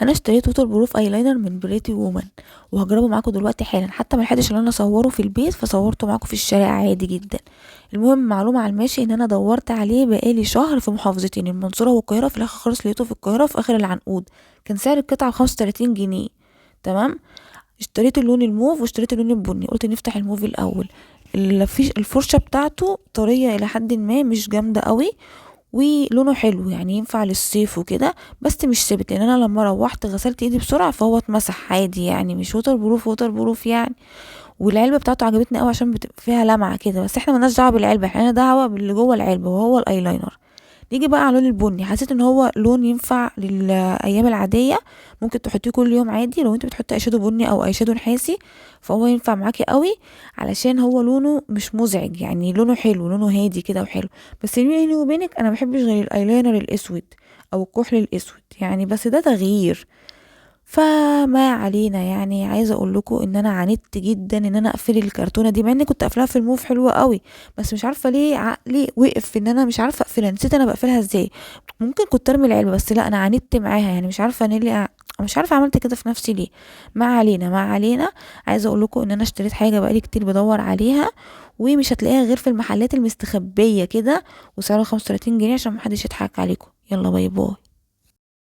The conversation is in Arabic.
انا اشتريت ووتر بروف ايلاينر من بريتي وومن، وهجربه معاكم دلوقتي حالا، حتى ما لحقتش ان انا اصوره في البيت فصورته معاكم في الشارع عادي جدا. المهم معلومه على الماشي ان انا دورت عليه بقالي شهر في محافظتين المنصوره والقاهره، في الاخر خالص لقيته في القاهره في اخر العنقود. كان سعر القطعه 35 جنيه. تمام. اشتريت اللون الموف واشتريت اللون البني، قلت نفتح الموف الاول. الفرشه بتاعته طريه الى حد ما، مش جامده قوي، ولونه حلو يعني ينفع للصيف وكده، بس مش ثابت لان انا لما روحت غسلت ايدي بسرعه فهو اتمسح عادي يعني، مش ووتر بروف ووتر بروف يعني. والعلبه بتاعته عجبتني قوي عشان بتبقى فيها لمعه كده، بس احنا ملناش دعوه بالعلبه، احنا دعوه باللي جوه العلبه وهو الايلاينر. نيجي بقى على اللون البني، حسيت ان هو لون ينفع للايام العاديه، ممكن تحطيه كل يوم عادي لو انت بتحطي ايشادو بني او ايشادو نحاسي، فهو ينفع معاكي قوي علشان هو لونه مش مزعج يعني، لونه حلو، لونه هادي كده وحلو. بس بيني وبينك انا محبش غير الايلاينر الاسود او الكحل الاسود يعني، بس ده تغيير. فما علينا يعني، عايزه اقول لكم ان انا عانيت جدا ان انا اقفل الكرتونه دي، مع اني كنت قافلاها في الموف حلوه قوي، بس مش عارفه ليه عقلي وقف في ان انا مش عارفه اقفلها، نسيت انا بقفلها ازاي. ممكن كنت ارمي العلبه، بس لا انا عانيت معاها يعني، مش عارفه انا ليه مش عارفه عملت كده في نفسي ليه. ما علينا ما علينا. عايزه اقول لكم ان انا اشتريت حاجه بقالي كتير بدور عليها، ومش هتلاقيها غير في المحلات المستخبيه كده، وسعرها 35 جنيه عشان محدش يضحك عليكم. يلا باي باي.